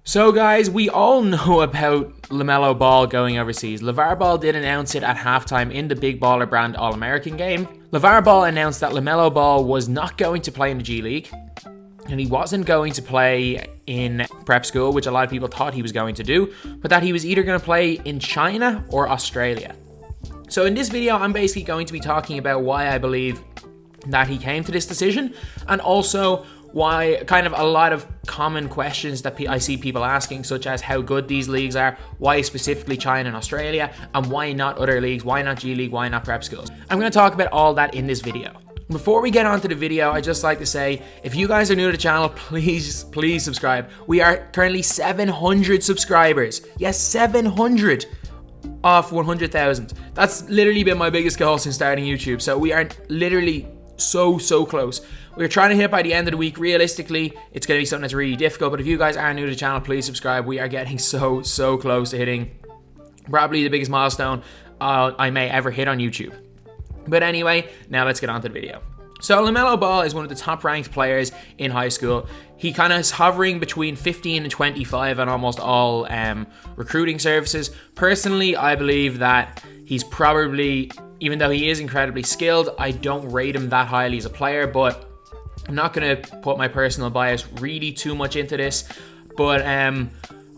So guys, we all know about LaMelo Ball going overseas. LeVar Ball did announce it at halftime in the Big Baller brand All-American game. LeVar Ball announced that LaMelo Ball was not going to play in the G League, and he wasn't going to play in prep school, which a lot of people thought he was going to do, but that he was either going to play in China or Australia. So in this video, I'm basically going to be talking about why I believe that he came to this decision, and also why kind of a lot of common questions that I see people asking, such as how good these leagues are, why specifically China and Australia, and why not other leagues, why not G League, why not prep schools. I'm going to talk about all that in this video. Before we get on to the video, I'd just like to say, if you guys are new to the channel, please subscribe. We are currently 700 subscribers. Yes, 700 off 100,000. That's literally been my biggest goal since starting YouTube. So we are literally so close. We're trying to hit by the end of the week. Realistically, it's going to be something that's really difficult, but if you guys are new to the channel, please subscribe. We are getting so close to hitting probably the biggest milestone I may ever hit on YouTube. But anyway, now let's get on to the video. So LaMelo Ball is one of the top ranked players in high school. He kind of is hovering between 15 and 25 on almost all recruiting services. Personally, I believe that he's probably, even though he is incredibly skilled, I don't rate him that highly as a player, but I'm not going to put my personal bias really too much into this. But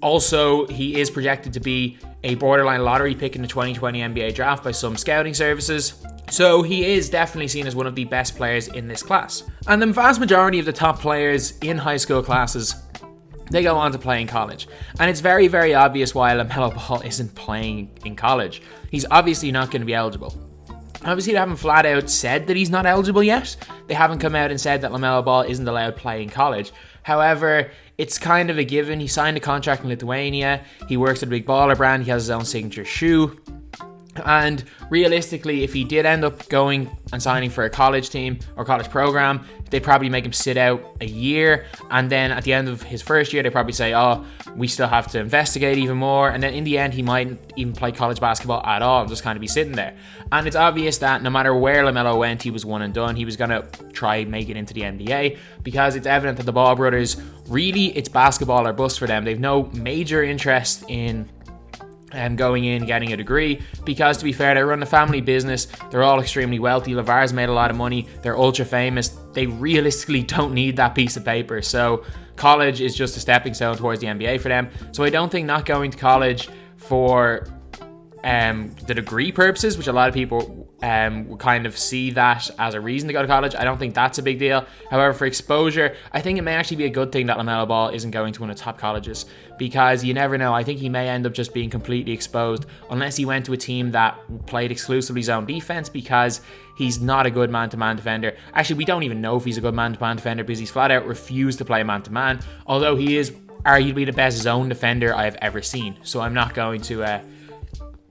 also, he is projected to be a borderline lottery pick in the 2020 NBA draft by some scouting services. So he is definitely seen as one of the best players in this class. And the vast majority of the top players in high school classes, they go on to play in college. And it's very obvious why LaMelo Ball isn't playing in college. He's obviously not going to be eligible. Obviously, they haven't flat out said that he's not eligible yet. They haven't come out and said that LaMelo Ball isn't allowed to play in college. However, it's kind of a given. He signed a contract in Lithuania. He works at a Big Baller brand. He has his own signature shoe. And realistically, if he did end up going and signing for a college team or college program, they'd probably make him sit out a year. And then at the end of his first year, they'd probably say, oh, we still have to investigate even more. And then in the end, he mightn't even play college basketball at all, just kind of be sitting there. And it's obvious that no matter where LaMelo went, he was one and done. He was going to try make it into the NBA, because it's evident that the Ball brothers, really, it's basketball or bust for them. They've no major interest in going in, getting a degree, because to be fair, they run a family business. They're all extremely wealthy. LeVar's made a lot of money. They're ultra famous. They realistically don't need that piece of paper. So college is just a stepping stone towards the NBA for them. So I don't think not going to college for the degree purposes, which a lot of people will kind of see that as a reason to go to college, I don't think that's a big deal. However, for exposure, I think it may actually be a good thing that LaMelo Ball isn't going to one of the top colleges, because you never know. I think he may end up just being completely exposed unless he went to a team that played exclusively zone defense, because he's not a good man-to-man defender. Actually, we don't even know if he's a good man-to-man defender, because he's flat out refused to play man-to-man, although he is arguably the best zone defender I've ever seen. So I'm not going to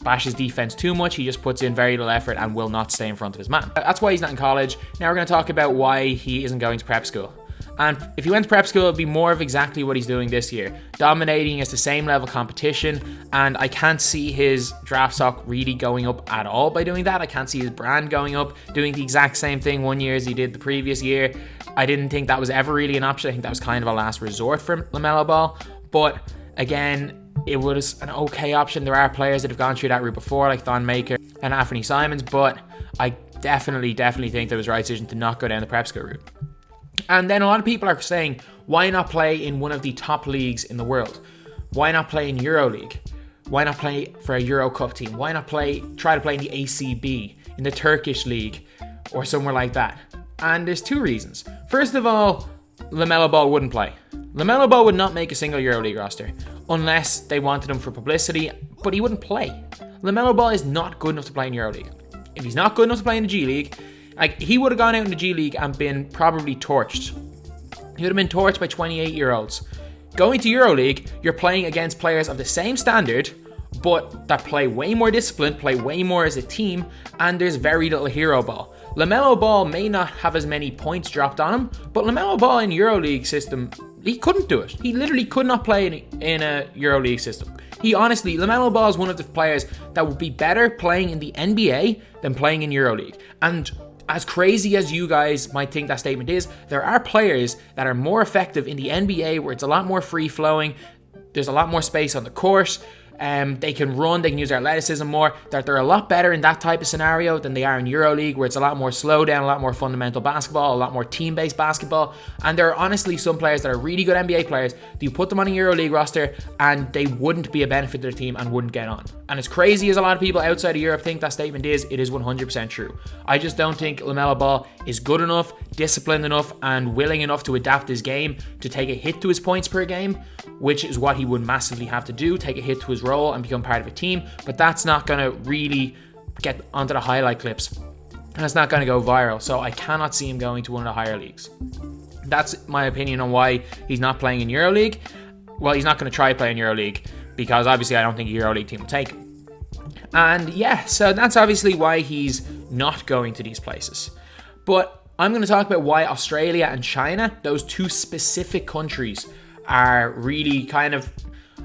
bash his defense too much. He just puts in very little effort and will not stay in front of his man. That's why he's not in college. Now we're going to talk about why he isn't going to prep school. And if he went to prep school, it'd be more of exactly what he's doing this year, dominating as the same level competition. And I can't see his draft stock really going up at all by doing that. I can't see his brand going up, doing the exact same thing one year as he did the previous year. I didn't think that was ever really an option. I think that was kind of a last resort for LaMelo Ball. But again, it was an okay option. There are players that have gone through that route before, like Thon Maker and Anthony Simons, but I definitely think that was the right decision to not go down the prep school route. And then a lot of people are saying, why not play in one of the top leagues in the world? Why not play in Euroleague? Why not play for a Euro Cup team? Why not try to play in the ACB, in the Turkish league, or somewhere like that? And there's two reasons. First of all, LaMelo Ball wouldn't play. LaMelo Ball would not make a single Euroleague roster unless they wanted him for publicity, but he wouldn't play. LaMelo Ball is not good enough to play in Euroleague. If he's not good enough to play in the G League, like, he would have gone out in the G League and been probably torched. He would have been torched by 28-year-olds. Going to Euroleague, you're playing against players of the same standard, but that play way more disciplined, play way more as a team, and there's very little hero ball. LaMelo Ball may not have as many points dropped on him, but LaMelo Ball in Euroleague system, he couldn't do it. He literally could not play in a Euroleague system. LaMelo Ball is one of the players that would be better playing in the NBA than playing in Euroleague. And as crazy as you guys might think that statement is, there are players that are more effective in the NBA, where it's a lot more free-flowing. There's a lot more space on the court. They can run, they can use their athleticism more. They're a lot better in that type of scenario than they are in Euroleague, where it's a lot more slow down, a lot more fundamental basketball, a lot more team-based basketball. And there are honestly some players that are really good NBA players that you put them on a Euroleague roster and they wouldn't be a benefit to their team and wouldn't get on. And as crazy as a lot of people outside of Europe think that statement is, it is 100% true. I just don't think LaMelo Ball is good enough, disciplined enough, and willing enough to adapt his game to take a hit to his points per game, which is what he would massively have to do, take a hit to his role and become part of a team. But that's not going to really get onto the highlight clips, and it's not going to go viral. So I cannot see him going to one of the higher leagues. That's my opinion on why he's not playing in Euroleague. Well, he's not going to try play in Euroleague because obviously I don't think a Euroleague team will take him. And yeah, so that's obviously why he's not going to these places. But I'm going to talk about why Australia and China, those two specific countries, are really kind of,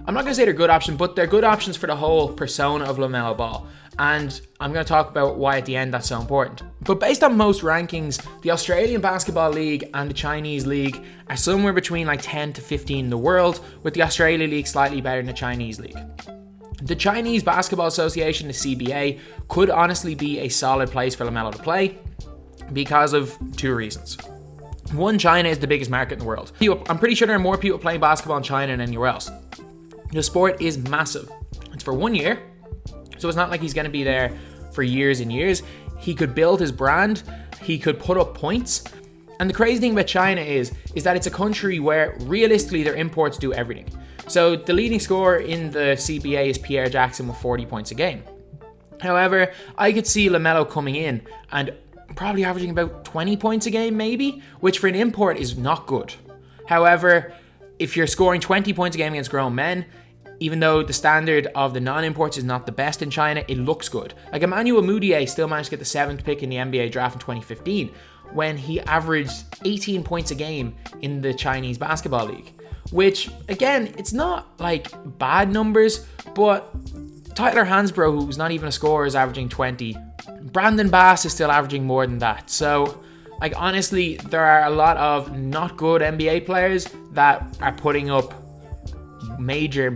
I'm not going to say they're good options, but they're good options for the whole persona of LaMelo Ball. And I'm going to talk about why at the end that's so important. But based on most rankings, the Australian Basketball League and the Chinese League are somewhere between like 10 to 15 in the world, with the Australian League slightly better than the Chinese League. The Chinese Basketball Association, the CBA, could honestly be a solid place for LaMelo to play because of two reasons. One, China is the biggest market in the world. I'm pretty sure there are more people playing basketball in China than anywhere else. The sport is massive. It's for 1 year, so it's not like he's going to be there for years and years. He could build his brand. He could put up points. And the crazy thing about China is that it's a country where realistically their imports do everything. So the leading scorer in the CBA is Pierre Jackson with 40 points a game. However, I could see LaMelo coming in and probably averaging about 20 points a game maybe, which for an import is not good. However, if you're scoring 20 points a game against grown men, even though the standard of the non-imports is not the best in China, it looks good. Like Emmanuel Mudiay still managed to get the 7th pick in the NBA draft in 2015 when he averaged 18 points a game in the Chinese Basketball League. Which, again, it's not like bad numbers, but Tyler Hansbrough, who's not even a scorer, is averaging 20. Brandon Bass is still averaging more than that. So, like, honestly, there are a lot of not good NBA players that are putting up major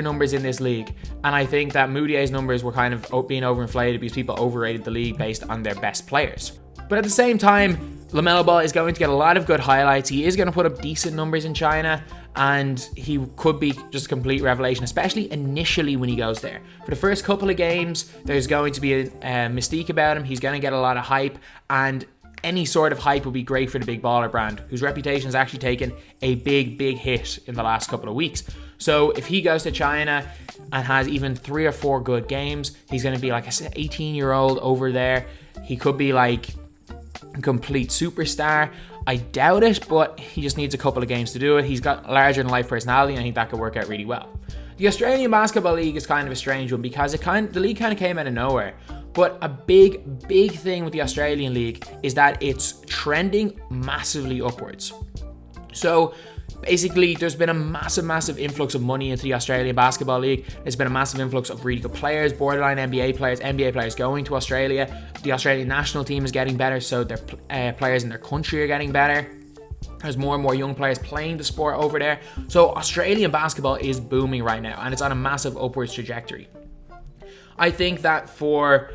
numbers in this league. And I think that Mudiay's numbers were kind of being overinflated because people overrated the league based on their best players. But at the same time, LaMelo Ball is going to get a lot of good highlights. He is going to put up decent numbers in China, and he could be just a complete revelation, especially initially when he goes there. For the first couple of games, there's going to be a mystique about him. He's going to get a lot of hype, and any sort of hype would be great for the Big Baller brand, whose reputation has actually taken a big hit in the last couple of weeks. So if he goes to China and has even 3 or 4 good games, he's going to be like an 18-year-old over there. He could be like a complete superstar. I doubt it, but he just needs a couple of games to do it. He's got a larger-than-life personality, and I think that could work out really well. The Australian Basketball League is kind of a strange one because the league kind of came out of nowhere. But a big thing with the Australian League is that it's trending massively upwards. So basically, there's been a massive influx of money into the Australian Basketball League. There's been a massive influx of really good players, borderline NBA players going to Australia. The Australian national team is getting better, so their players in their country are getting better. There's more and more young players playing the sport over there. So Australian basketball is booming right now, and it's on a massive upwards trajectory. I think that for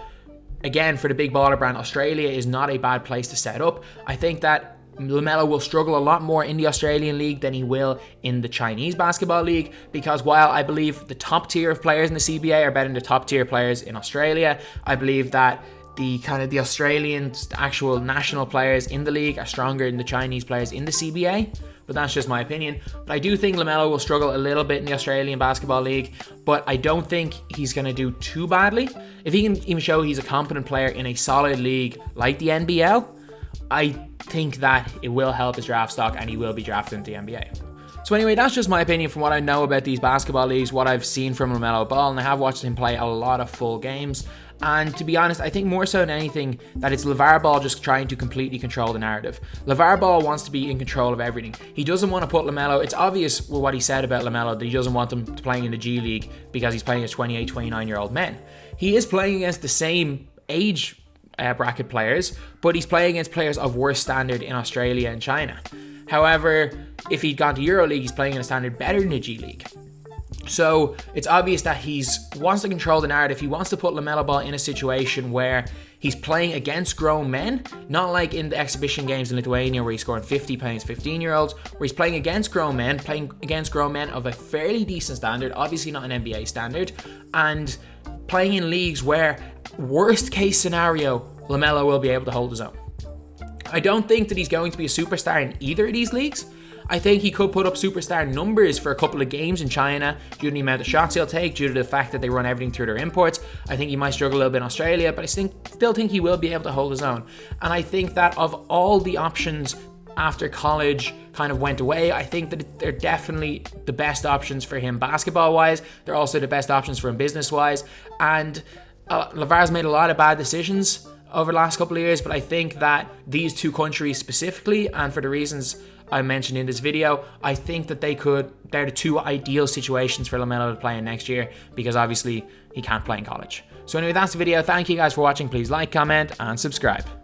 the Big Baller brand, Australia is not a bad place to set up. I think that LaMelo will struggle a lot more in the Australian League than he will in the Chinese Basketball League, because while I believe the top tier of players in the CBA are better than the top tier players in Australia, I believe that the Australian actual national players in the league are stronger than the Chinese players in the CBA. But that's just my opinion. But I do think LaMelo will struggle a little bit in the Australian Basketball League, but I don't think he's going to do too badly. If he can even show he's a competent player in a solid league like the NBL, I think that it will help his draft stock and he will be drafted into the NBA. So anyway, that's just my opinion from what I know about these basketball leagues, what I've seen from LaMelo Ball, and I have watched him play a lot of full games. And to be honest, I think more so than anything that it's LeVar Ball just trying to completely control the narrative. LeVar Ball wants to be in control of everything. He doesn't want to put LaMelo, it's obvious with what he said about LaMelo that he doesn't want him playing in the G League because he's playing against 28, 29-year-old men. He is playing against the same age bracket players, but he's playing against players of worse standard in Australia and China. However, if he'd gone to Euroleague, he's playing in a standard better than the G League. So it's obvious that he wants to control the narrative. He wants to put LaMelo Ball in a situation where he's playing against grown men, not like in the exhibition games in Lithuania where he's scoring 50 points, 15-year-olds, where he's playing against grown men of a fairly decent standard, obviously not an NBA standard, and playing in leagues where, worst case scenario, LaMelo will be able to hold his own. I don't think that he's going to be a superstar in either of these leagues. I think he could put up superstar numbers for a couple of games in China due to the amount of shots he'll take, due to the fact that they run everything through their imports. I think he might struggle a little bit in Australia, but I still think he will be able to hold his own. And I think that of all the options after college kind of went away, I think that they're definitely the best options for him basketball-wise. They're also the best options for him business-wise. And LeVar's made a lot of bad decisions over the last couple of years, but I think that these two countries specifically, and for the reasons I mentioned in this video, I think that they're the two ideal situations for LaMelo to play in next year, because obviously he can't play in college. So anyway, that's the video. Thank you guys for watching. Please like, comment, and subscribe.